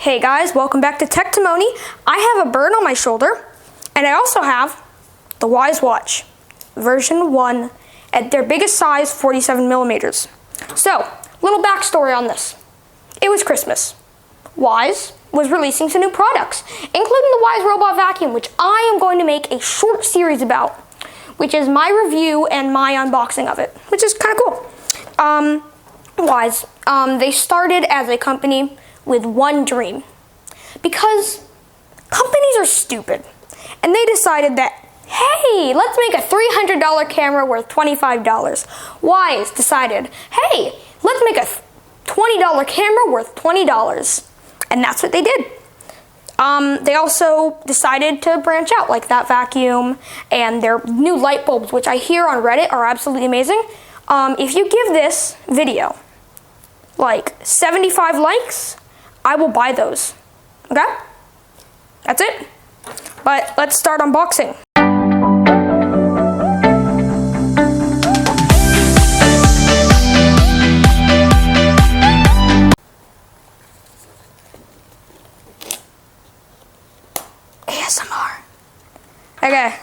Hey guys, welcome back to Techtimony. I have a bird on my shoulder, and I also have the Wyze watch, version 1, at their biggest size, 47 millimeters. So, little backstory on this. It was Christmas. Wyze was releasing some new products, including the Wyze Robot Vacuum, which I am going to make a short series about, which is my review and my unboxing of it, which is kind of cool. Wyze, they started as a company with one dream, because companies are stupid, and they decided that, hey, let's make a $300 camera worth $25. Wyze decided, hey, let's make a $20 camera worth $20, and that's what they did. They also decided to branch out, like that vacuum and their new light bulbs, which I hear on Reddit are absolutely amazing. If you give this video like 75 likes, I will buy those. Okay? That's it. But let's start unboxing. ASMR. Okay.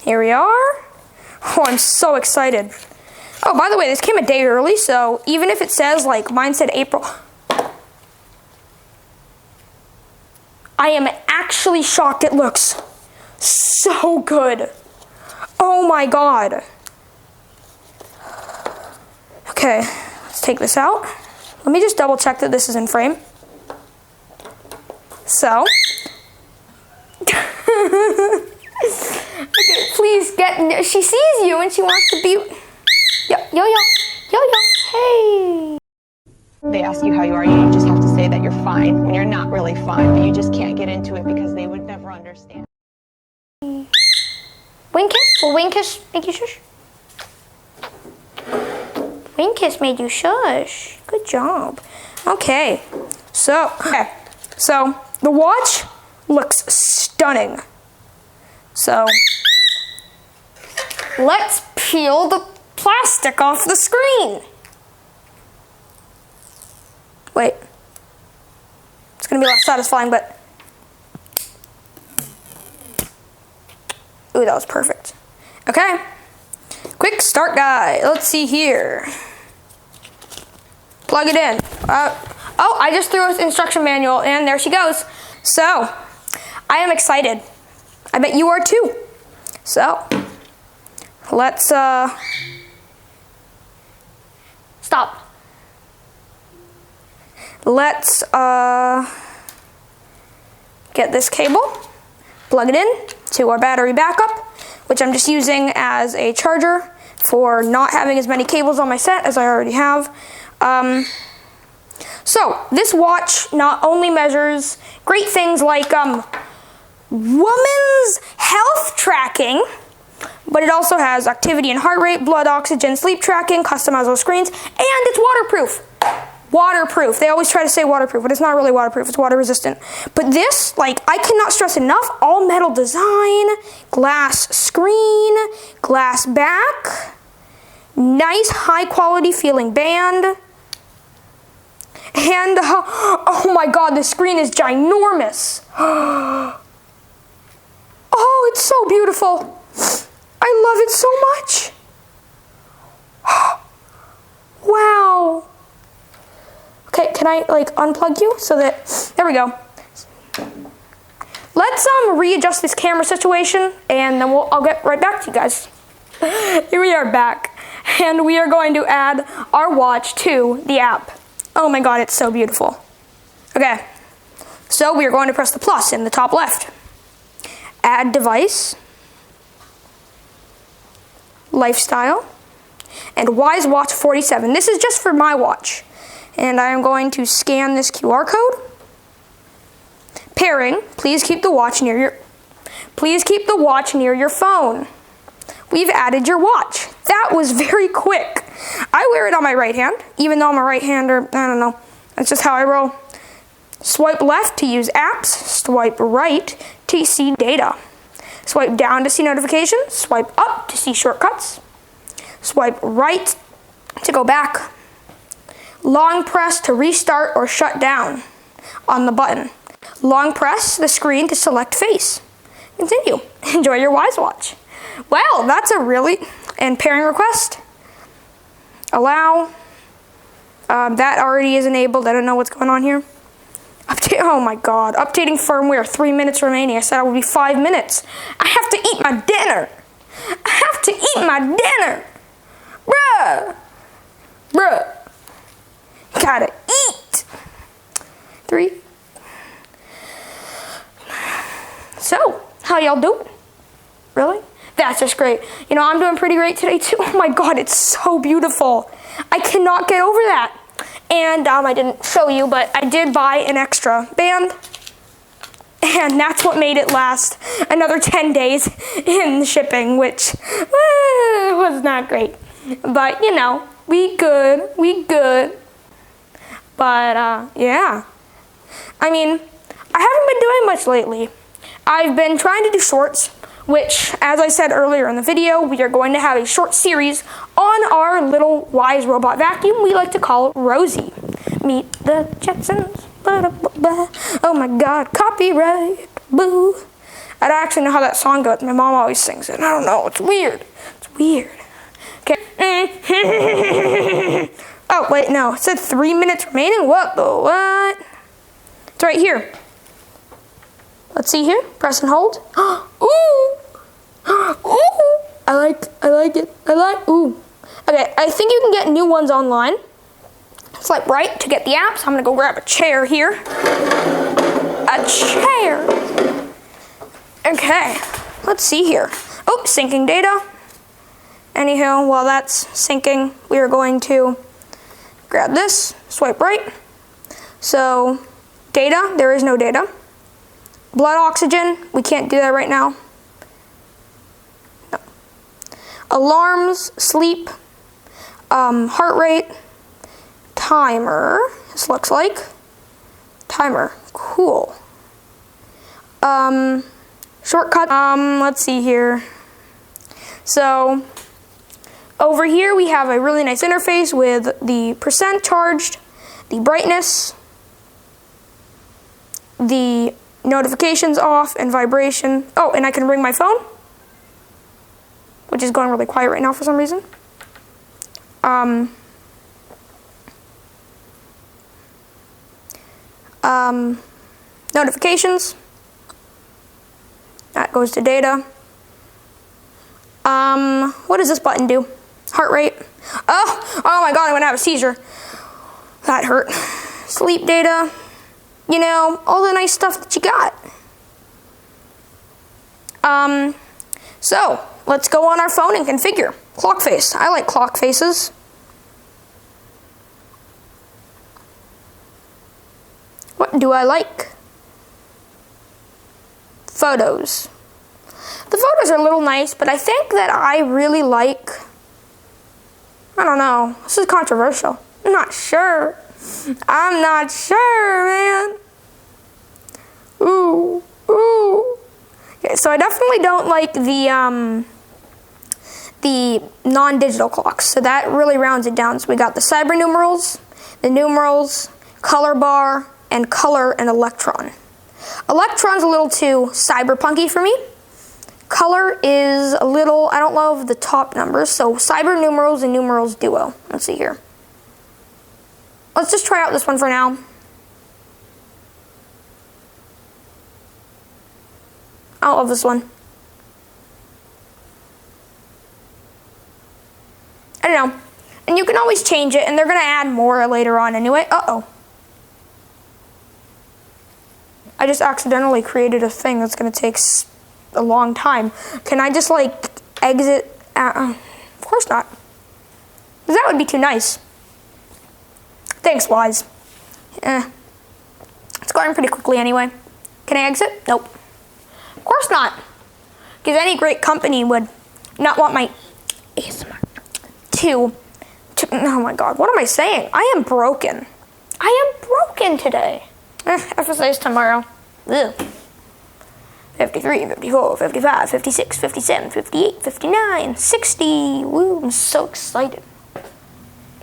Here we are. Oh, I'm so excited. Oh, by the way, this came a day early, so even if it says, like, mine said April, I am actually shocked it looks so good. Oh my god. Okay, let's take this out. Let me just double check that this is in frame. So. Okay, please get, she sees you and she wants to be, yo, hey. They ask you how you are, you just have to say that you're fine when you're not really fine, but you just can't get into it because they would never understand. Wing kiss? Will wing kiss make you shush? Wing kiss made you shush. Good job. Okay, so the watch looks stunning. So let's peel the plastic off the screen. Wait. It's gonna be less satisfying, but ooh, that was perfect. Okay. Quick start guide. Let's see here. Plug it in. Oh, I just threw an instruction manual and there she goes. So, I am excited. I bet you are too. So, let's stop. Let's get this cable, plug it in to our battery backup, which I'm just using as a charger for not having as many cables on my set as I already have. So, this watch not only measures great things like women's health tracking, but it also has activity and heart rate, blood oxygen, sleep tracking, customizable screens, and it's waterproof. Waterproof. They always try to say waterproof, but it's not really waterproof. It's water resistant. But this, like, I cannot stress enough, all metal design, glass screen, glass back, nice high quality feeling band, and oh my god, the screen is ginormous. Oh, it's so beautiful. I love it so much. Wow. Okay, can I like unplug you so that, there we go. Let's readjust this camera situation and then I'll get right back to you guys. Here we are back and we are going to add our watch to the app. Oh my god, it's so beautiful. Okay, so we are going to press the plus in the top left. Add device, lifestyle, and Wyze Watch 47. This is just for my watch. And I am going to scan this QR code. Pairing, please keep the watch near your phone. We've added your watch. That was very quick. I wear it on my right hand, even though I'm a right-hander, I don't know. That's just how I roll. Swipe left to use apps, swipe right to see data. Swipe down to see notifications, swipe up to see shortcuts. Swipe right to go back. Long press to restart or shut down on the button. Long press the screen to select face. Continue. Enjoy your Wyze watch. Wow, that's a really... And pairing request. Allow. That already is enabled. I don't know what's going on here. Update. Oh my god. Updating firmware. 3 minutes remaining. I said it would be 5 minutes. I have to eat my dinner. I have to eat my dinner. Bruh. Bruh. Gotta eat. 3. So, how y'all doing? Really? That's just great. You know, I'm doing pretty great today too. Oh my god, it's so beautiful. I cannot get over that. And I didn't show you, but I did buy an extra band. And that's what made it last another 10 days in shipping, which was not great. But, you know, we good. But, yeah. I mean, I haven't been doing much lately. I've been trying to do shorts, which, as I said earlier in the video, we are going to have a short series on our little Wyze robot vacuum. We like to call it Rosie. Meet the Jetsons. Oh my god, copyright. Boo. I don't actually know how that song goes. My mom always sings it. I don't know. It's weird. It's weird. Okay. Oh, wait, no. It said 3 minutes remaining. What the what? It's right here. Let's see here. Press and hold. Ooh. Ooh. I like it. Ooh. Okay, I think you can get new ones online. Swipe right to get the app. So I'm gonna go grab a chair here. A chair. Okay, let's see here. Oh, syncing data. Anyhow, while that's syncing, we are going to grab this, swipe right. So, data, there is no data. Blood oxygen, we can't do that right now. No. Alarms, sleep, heart rate, timer, this looks like. Timer, cool. Shortcut, let's see here. So, over here we have a really nice interface with the percent charged, the brightness, the notifications off, and vibration. Oh, and I can ring my phone, which is going really quiet right now for some reason. Notifications. That goes to data. What does this button do? Heart rate. Oh my god, I'm gonna have a seizure. That hurt. Sleep data. You know, all the nice stuff that you got. So, let's go on our phone and configure. Clock face. I like clock faces. What do I like? Photos. The photos are a little nice, but I think that I really like... I don't know. This is controversial. I'm not sure. I'm not sure, man. Ooh. Okay, so I definitely don't like the non-digital clocks. So that really rounds it down. So we got the cyber numerals, the numerals, color bar, and color and electron. Electron's a little too cyberpunky for me. Color is a little, I don't love the top numbers. So cyber numerals and numerals duo. Let's see here. Let's just try out this one for now. I love this one. I don't know. And you can always change it, and they're going to add more later on anyway. Uh-oh. I just accidentally created a thing that's going to take a long time. Can I just, like, exit? Of course not. Because that would be too nice. Thanks, Wyze. It's going pretty quickly anyway. Can I exit? Nope. Of course not. Because any great company would not want my ASMR to... Oh my god, what am I saying? I am broken. I am broken today. FSA's tomorrow. Ugh. 53, 54, 55, 56, 57, 58, 59, 60. Woo, I'm so excited.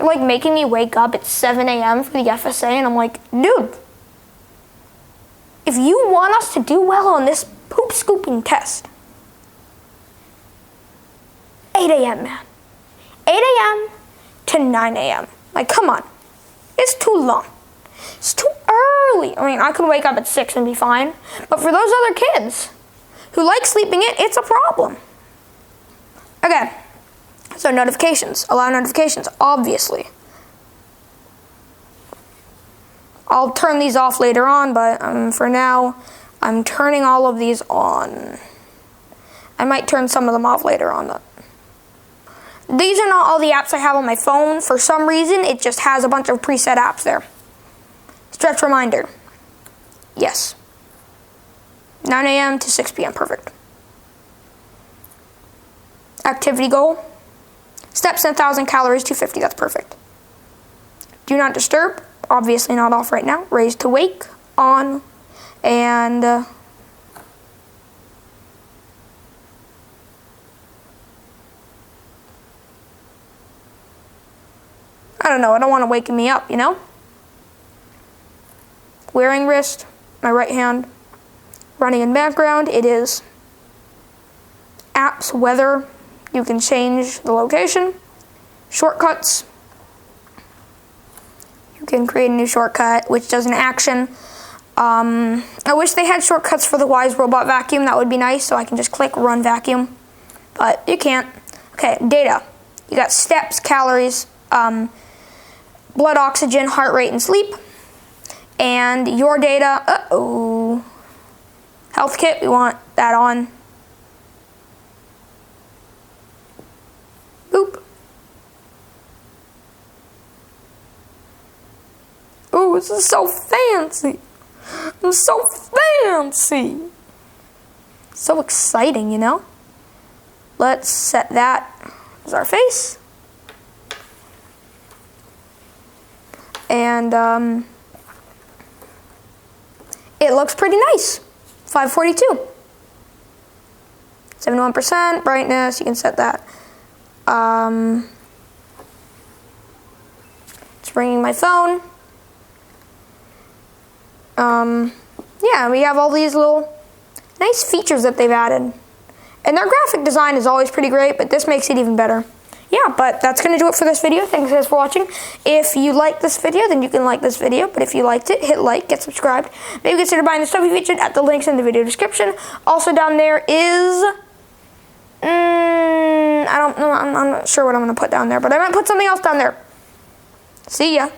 like making me wake up at 7 a.m. for the FSA, and I'm like, dude, if you want us to do well on this poop scooping test, 8 a.m., man. 8 a.m. to 9 a.m. Like, come on. It's too long. It's too early. I mean, I could wake up at 6 and be fine. But for those other kids who like sleeping in, it's a problem. Okay. So notifications. Allow notifications, obviously. I'll turn these off later on, but for now, I'm turning all of these on. I might turn some of them off later on, though. These are not all the apps I have on my phone. For some reason, it just has a bunch of preset apps there. Stretch reminder. Yes. 9 a.m. to 6 p.m. Perfect. Activity goal. Steps 1,000, calories 250. That's perfect. Do not disturb. Obviously not off right now. Raise to wake. On. And... I don't know, I don't want it waking me up, you know? Wearing wrist, my right hand. Running in background, it is apps, weather. You can change the location. Shortcuts. You can create a new shortcut, which does an action. I wish they had shortcuts for the Wyze robot vacuum. That would be nice, so I can just click run vacuum. But you can't. Okay, data. You got steps, calories, blood oxygen, heart rate, and sleep. And your data, health kit, we want that on. Boop. Ooh, this is so fancy. It's so fancy. So exciting, you know? Let's set that as our face. And it looks pretty nice. 542. 71% brightness. You can set that. It's ringing my phone. Yeah, we have all these little nice features that they've added. And their graphic design is always pretty great, but this makes it even better. Yeah, but that's going to do it for this video. Thanks guys for watching. If you liked this video, then you can like this video. But if you liked it, hit like, get subscribed. Maybe consider buying the stuff we featured at the links in the video description. Also down there is... I don't know. I'm not sure what I'm going to put down there. But I might put something else down there. See ya.